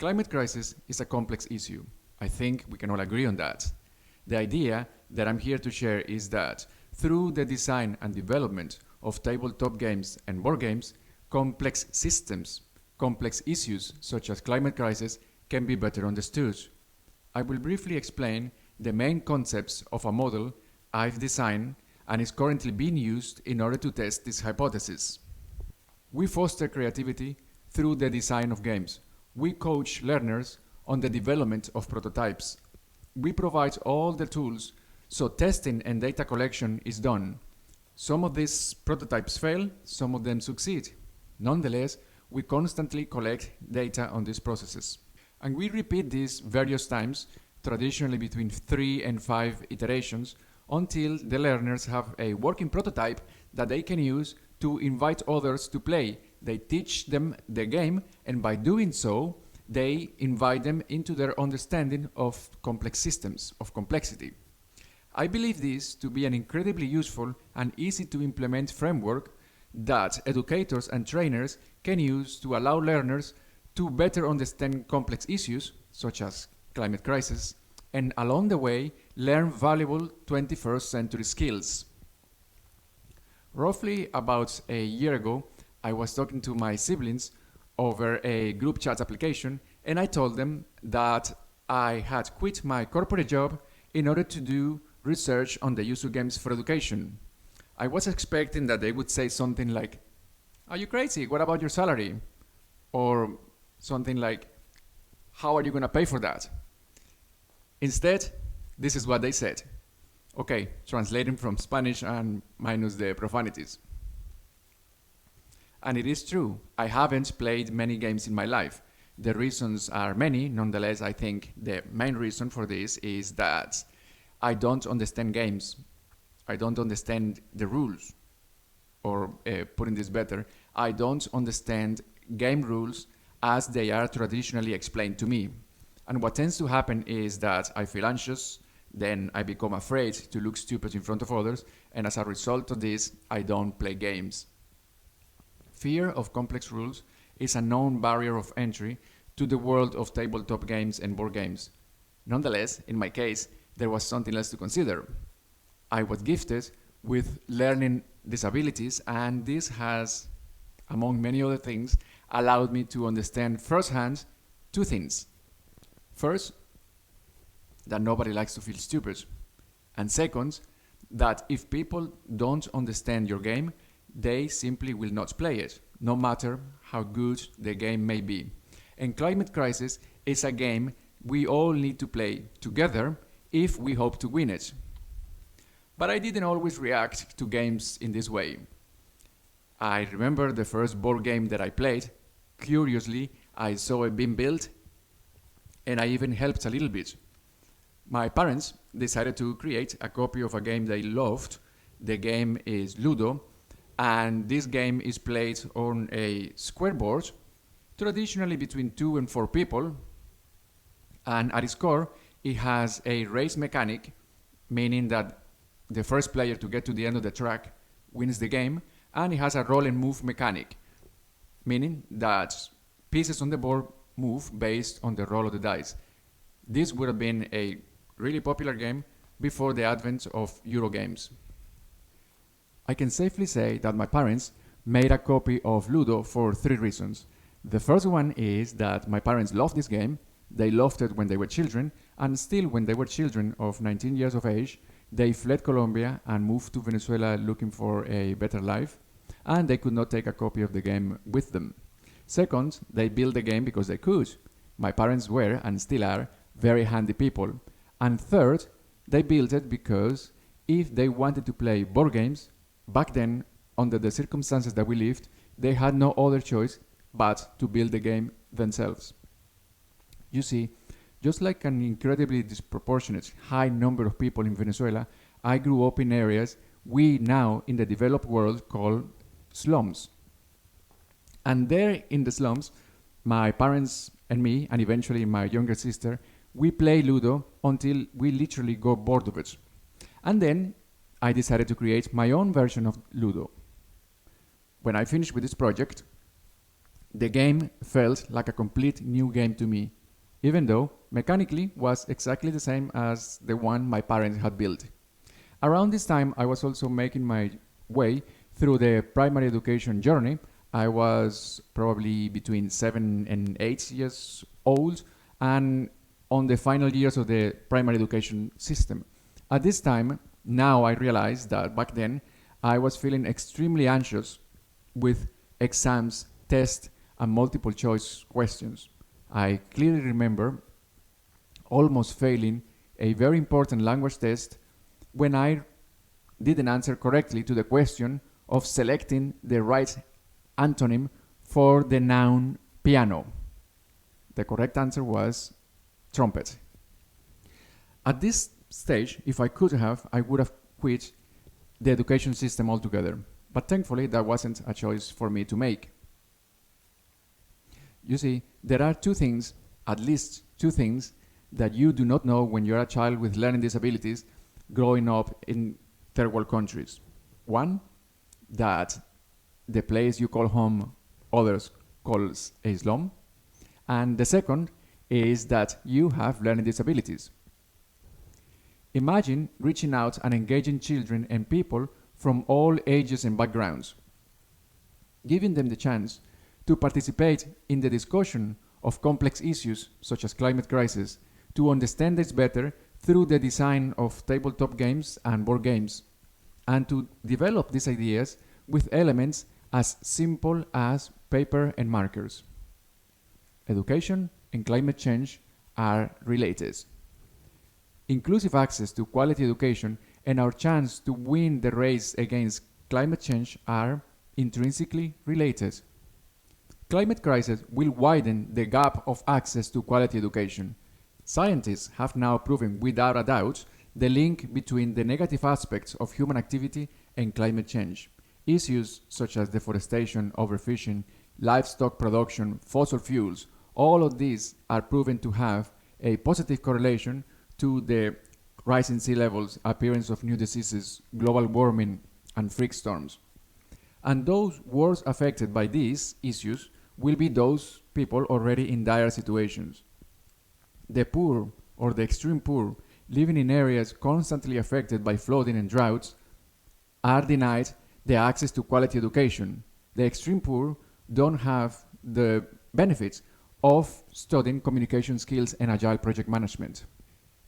climate crisis is a complex issue. I think we can all agree on that. The idea that I'm here to share is that through the design and development of tabletop games and board games, complex systems, complex issues such as climate crisis can be better understood. I will briefly explain the main concepts of a model I've designed and is currently being used in order to test this hypothesis. We foster creativity through the design of games. We coach learners on the development of prototypes. We provide all the tools so testing and data collection is done. Some of these prototypes fail, some of them succeed. Nonetheless, we constantly collect data on these processes. And we repeat this various times, traditionally between 3 and 5 iterations, until the learners have a working prototype that they can use to invite others to play. They teach them the game, and by doing so, they invite them into their understanding of complex systems, of complexity. I believe this to be an incredibly useful and easy to implement framework that educators and trainers can use to allow learners to better understand complex issues, such as climate crisis, and along the way, learn valuable 21st century skills. Roughly about a year ago, I was talking to my siblings over a group chat application, and I told them that I had quit my corporate job in order to do research on the use of games for education. I was expecting that they would say something like, "Are you crazy? What about your salary?" Or something like, "How are you going to pay for that?" Instead, this is what they said. Okay, translating from Spanish and minus the profanities. And it is true, I haven't played many games in my life. The reasons are many. Nonetheless, I think the main reason for this is that I don't understand games. I don't understand the rules. Or putting this better, I don't understand game rules as they are traditionally explained to me. And what tends to happen is that I feel anxious, then I become afraid to look stupid in front of others, and as a result of this, I don't play games. Fear of complex rules is a known barrier of entry to the world of tabletop games and board games. Nonetheless, in my case, there was something else to consider. I was gifted with learning disabilities, and this has, among many other things, allowed me to understand firsthand two things. First, that nobody likes to feel stupid. And second, that if people don't understand your game, they simply will not play it, no matter how good the game may be. And Climate Crisis is a game we all need to play together if we hope to win it. But I didn't always react to games in this way. I remember the first board game that I played. Curiously, I saw it being built, and I even helped a little bit. My parents decided to create a copy of a game they loved. The game is Ludo, and this game is played on a square board, traditionally between 2 and 4 people, and at its core, it has a race mechanic, meaning that the first player to get to the end of the track wins the game, and it has a roll and move mechanic, meaning that pieces on the board move based on the roll of the dice. This would have been a really popular game before the advent of Eurogames. I can safely say that my parents made a copy of Ludo for 3 reasons. The first one is that my parents loved this game. They loved it when they were children, and still when they were children of 19 years of age, they fled Colombia and moved to Venezuela looking for a better life, and they could not take a copy of the game with them. Second, they built the game because they could. My parents were, and still are, very handy people. And third, they built it because if they wanted to play board games, back then, under the circumstances that we lived, they had no other choice but to build the game themselves. You see, just like an incredibly disproportionate high number of people in Venezuela, I grew up in areas we now in the developed world call slums. And there in the slums, my parents and me, and eventually my younger sister, we play Ludo until we literally got bored of it. And then I decided to create my own version of Ludo. When I finished with this project, The game felt like a complete new game to me, even though mechanically was exactly the same as the one my parents had built. Around this time, I was also making my way through the primary education journey. I was probably between 7 and 8 years old and on the final years of the primary education system. At this time, now I realize that back then I was feeling extremely anxious with exams, tests, and multiple choice questions. I clearly remember almost failing a very important language test when I didn't answer correctly to the question of selecting the right antonym for the noun piano. The correct answer was trumpet. At this stage, if I could have, I would have quit the education system altogether. But thankfully, that wasn't a choice for me to make. You see, there are two things, at least two things, that you do not know when you're a child with learning disabilities growing up in third world countries. One, that the place you call home, others call Islam. And the second is that you have learning disabilities. Imagine reaching out and engaging children and people from all ages and backgrounds, giving them the chance to participate in the discussion of complex issues such as climate crisis, to understand this better through the design of tabletop games and board games, and to develop these ideas with elements as simple as paper and markers. Education and climate change are related. Inclusive access to quality education and our chance to win the race against climate change are intrinsically related. Climate crisis will widen the gap of access to quality education. Scientists have now proven without a doubt the link between the negative aspects of human activity and climate change. Issues such as deforestation, overfishing, livestock production, fossil fuels, all of these are proven to have a positive correlation to the rising sea levels, appearance of new diseases, global warming, and freak storms. And those worst affected by these issues will be those people already in dire situations. The poor, or the extreme poor, living in areas constantly affected by flooding and droughts, are denied the access to quality education. The extreme poor don't have the benefits of studying communication skills and agile project management.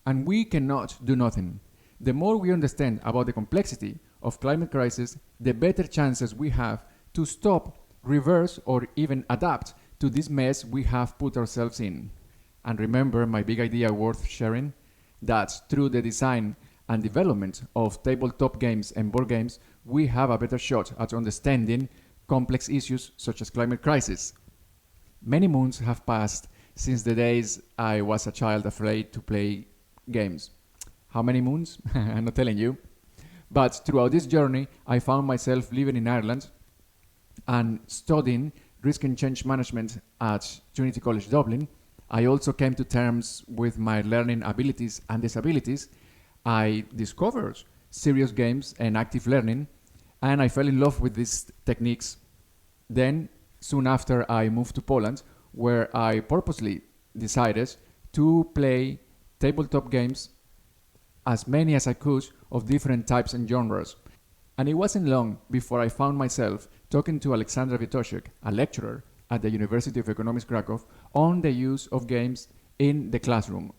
And we cannot do nothing. The more we understand about the complexity of climate crisis, the better chances we have to stop, reverse, or even adapt to this mess we have put ourselves in. And remember my big idea worth sharing? That through the design and development of tabletop games and board games, we have a better shot at understanding complex issues such as climate crisis. Many moons have passed since the days I was a child afraid to play games. How many moons? I'm not telling you. But throughout this journey, I found myself living in Ireland and studying risk and change management at Trinity College Dublin. I also came to terms with my learning abilities and disabilities. I discovered serious games and active learning, and I fell in love with these techniques. Then, soon after, I moved to Poland, where I purposely decided to play tabletop games, as many as I could, of different types and genres. And it wasn't long before I found myself talking to Aleksandra Witoszek, a lecturer at the University of Economics Krakow, on the use of games in the classroom.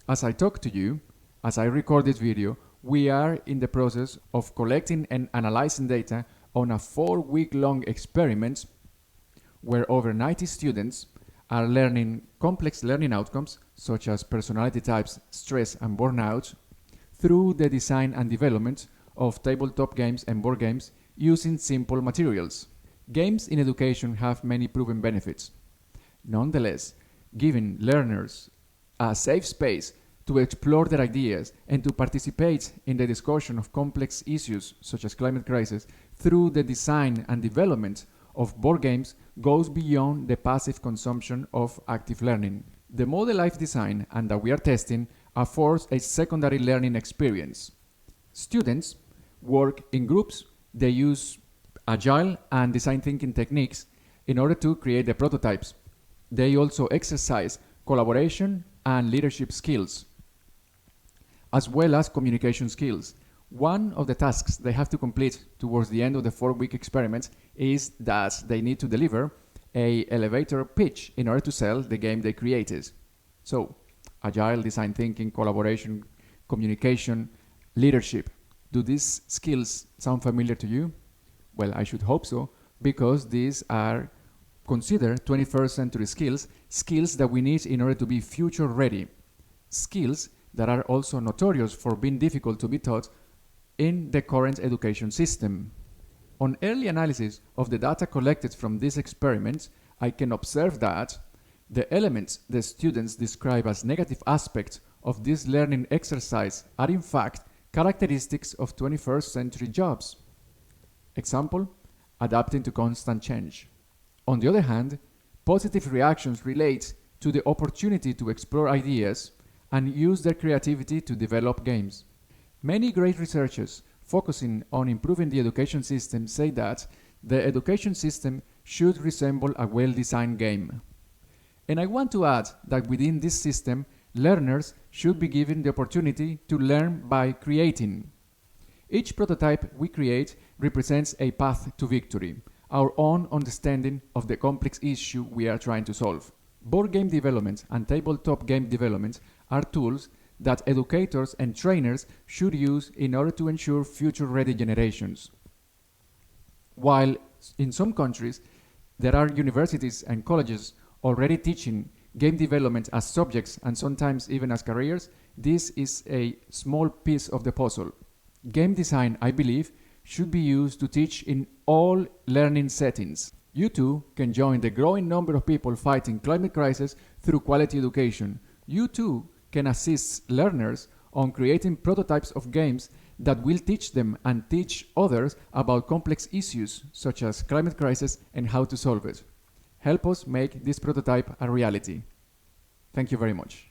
As I talk to you, as I record this video, we are in the process of collecting and analyzing data on a 4-week-long experiment where over 90 students are learning complex learning outcomes such as personality types, stress, and burnout through the design and development of tabletop games and board games using simple materials. Games in education have many proven benefits. Nonetheless, giving learners a safe space to explore their ideas and to participate in the discussion of complex issues such as climate crisis through the design and development of board games goes beyond the passive consumption of active learning. The model life design and that we are testing affords a secondary learning experience. Students work in groups, they use agile and design thinking techniques in order to create the prototypes. They also exercise collaboration and leadership skills, as well as communication skills. One of the tasks they have to complete towards the end of the 4-week experiment is that they need to deliver an elevator pitch in order to sell the game they created. So, agile, design thinking, collaboration, communication, leadership. Do these skills sound familiar to you? Well, I should hope so, because these are considered 21st century skills, skills that we need in order to be future ready, skills that are also notorious for being difficult to be taught in the current education system. On early analysis of the data collected from these experiments, I can observe that the elements the students describe as negative aspects of this learning exercise are in fact characteristics of 21st century jobs. Example, adapting to constant change. On the other hand, positive reactions relate to the opportunity to explore ideas and use their creativity to develop games. Many great researchers focusing on improving the education system say that the education system should resemble a well-designed game. And I want to add that within this system, learners should be given the opportunity to learn by creating. Each prototype we create represents a path to victory, our own understanding of the complex issue we are trying to solve. Board game development and tabletop game development are tools that educators and trainers should use in order to ensure future-ready generations. While in some countries there are universities and colleges already teaching game development as subjects and sometimes even as careers, this is a small piece of the puzzle. Game design, I believe, should be used to teach in all learning settings. You too can join the growing number of people fighting climate crisis through quality education. You too can assist learners on creating prototypes of games that will teach them and teach others about complex issues such as climate crisis and how to solve it. Help us make this prototype a reality. Thank you very much.